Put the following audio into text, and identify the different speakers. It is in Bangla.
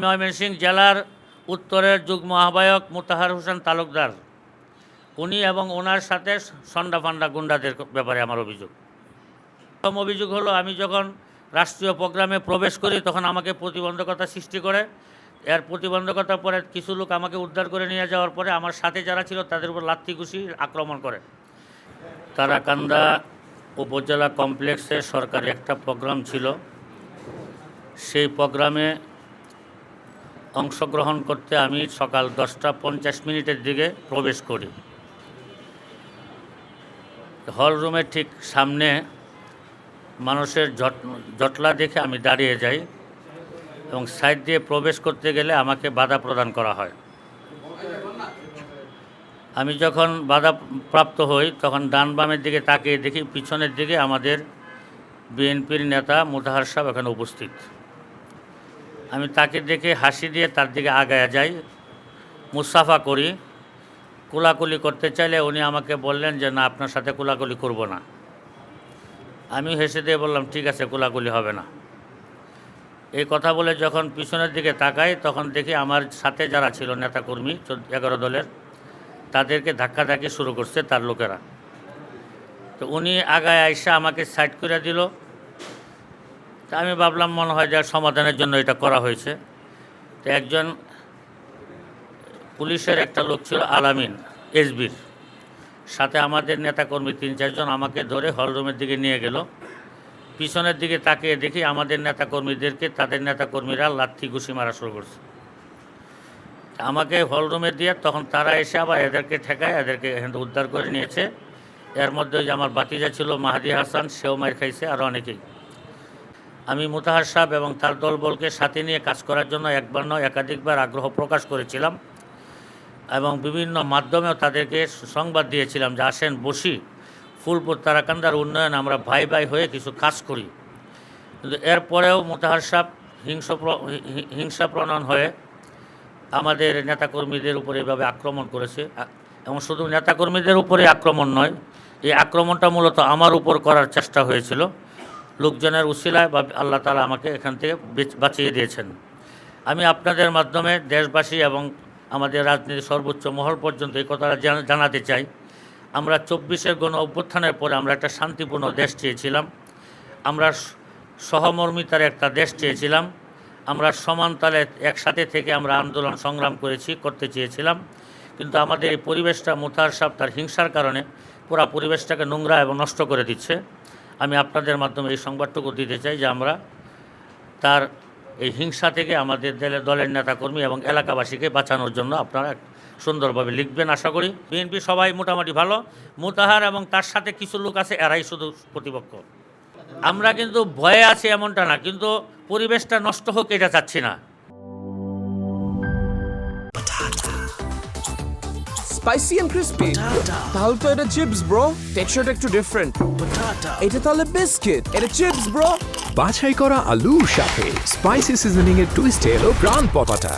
Speaker 1: ময়মনসিংহ জেলার উত্তরের যুগ্ম আহ্বায়ক মোতাহার হোসেন তালুকদার, উনি এবং ওনার সাথে সন্ডা ফান্ডা গুন্ডাদের ব্যাপারে আমার অভিযোগ। প্রথম অভিযোগ হলো, আমি যখন রাষ্ট্রীয় প্রোগ্রামে প্রবেশ করি তখন আমাকে প্রতিবন্ধকতা সৃষ্টি করে। এর প্রতিবন্ধকতার পরে কিছু লোক আমাকে উদ্ধার করে নিয়ে যাওয়ার পরে আমার সাথে যারা ছিল তাদের উপর লাথি ঘুষি আক্রমণ করে। তারাকান্দা উপজেলা কমপ্লেক্সে সরকারি একটা প্রোগ্রাম ছিল, সেই প্রোগ্রামে অংশগ্রহণ করতে আমি সকাল 10:50 দিকে প্রবেশ করি। হল রুমের ঠিক সামনে মানুষের জটলা দেখে আমি দাঁড়িয়ে যাই এবং সাইড দিয়ে প্রবেশ করতে গেলে আমাকে বাধা প্রদান করা হয়। আমি যখন বাধা প্রাপ্ত হই তখন ডান বামের দিকে তাকিয়ে দেখি পিছনের দিকে আমাদের বিএনপির নেতা মোতাহার সাহেব এখানে উপস্থিত। আমি তাকে দেখে হাসি দিয়ে তার দিকে আগায়া যাই, মুসাফা করি। কোলাকুলি করতে চাইলে উনি আমাকে বললেন যে না, আপনার সাথে কোলাকুলি করব না। আমি হেসে দিয়ে বললাম ঠিক আছে, কোলাকুলি হবে না। এই কথা বলে যখন পিছনের দিকে তাকাই তখন দেখি আমার সাথে যারা ছিল নেতাকর্মী 11 দলের, তাদেরকে ধাক্কাধাক্কি শুরু করছে তার লোকেরা। তো উনি আগায় আইসা আমাকে সাইড করে দিল। তা আমি ভাবলাম মনে হয় যে সমাধানের জন্য এটা করা হয়েছে। তো একজন পুলিশের একটা লোক ছিল আলামিন এসবির সাথে আমাদের নেতাকর্মী 3-4 জন আমাকে ধরে হলরুমের দিকে নিয়ে গেল। পিছনের দিকে তাকিয়ে দেখি আমাদের নেতাকর্মীদেরকে তাদের নেতাকর্মীরা লাথি ঘুষি মারা শুরু করছে। আমাকে হলরুমে দিয়ে তখন তারা এসে আবার এদেরকে ঠেকায়, এদেরকে এখান থেকে উদ্ধার করে নিয়েছে। এর মধ্যে যে আমার বাতিজা ছিল মাহাদি হাসান, সেও মার খাইছে, আর অনেকেই। আমি মোতাহার সাহেব এবং তার দলবলকে সাথে নিয়ে কাজ করার জন্য একবার নয় একাধিকবার আগ্রহ প্রকাশ করেছিলাম এবং বিভিন্ন মাধ্যমেও তাদেরকে সংবাদ দিয়েছিলাম যে আসেন বসি, ফুলপুর তারাকান্দার উন্নয়ন আমরা ভাই ভাই হয়ে কিছু কাজ করি। কিন্তু এরপরেও মোতাহার সাহেব হিংসাপ্রণয়ন হয়ে আমাদের নেতাকর্মীদের উপরে এভাবে আক্রমণ করেছে। এবং শুধু নেতাকর্মীদের উপরে আক্রমণ নয়, এই আক্রমণটা মূলত আমার উপর করার চেষ্টা হয়েছিল। লোকজনের উসিলায় বা আল্লাহ তাআলা আমাকে এখান থেকে বাঁচিয়ে দিয়েছেন। আমি আপনাদের মাধ্যমে দেশবাসী এবং আমাদের রাজনীতির সর্বোচ্চ মহল পর্যন্ত এই কথাটা জানাতে চাই, আমরা 24-এর গণ অভ্যুত্থানের পরে আমরা একটা শান্তিপূর্ণ দেশ চেয়েছিলাম, আমরা সহমর্মিতার একটা দেশ চেয়েছিলাম, আমরা সমান তালে একসাথে থেকে আমরা আন্দোলন সংগ্রাম করতে চেয়েছিলাম। কিন্তু আমাদের এই পরিবেশটা মোতাহার সাহেব তার হিংসার কারণে পুরা পরিবেশটাকে নোংরা এবং নষ্ট করে দিচ্ছে। আমি আপনাদের মাধ্যমে এই সংবাদটুকু দিতে চাই যে আমরা তার এই হিংসা থেকে আমাদের দলের নেতাকর্মী এবং এলাকাবাসীকে বাঁচানোর জন্য আপনারা সুন্দরভাবে লিখবেন আশা করি। বিএনপি সবাই মোটামুটি ভালো, মোতাহার এবং তার সাথে কিছু লোক আছে, এরাই শুধু প্রতিপক্ষ। আমরা কিন্তু ভয়ে আছি এমনটা না, কিন্তু পরিবেশটা নষ্ট হোক এটা চাচ্ছি না।
Speaker 2: Spicy and crispy. তাহলে তো এটা চিপস ব্রো, টেক্সচারটা একটু ডিফারেন্ট। এটা তাহলে বিস্কিট, এটা চিপস ব্রো।
Speaker 3: বাছাই করা আলুর সাথে স্পাইসি সিজনিং এর টুইস্ট এলো প্রাণ পটাটা।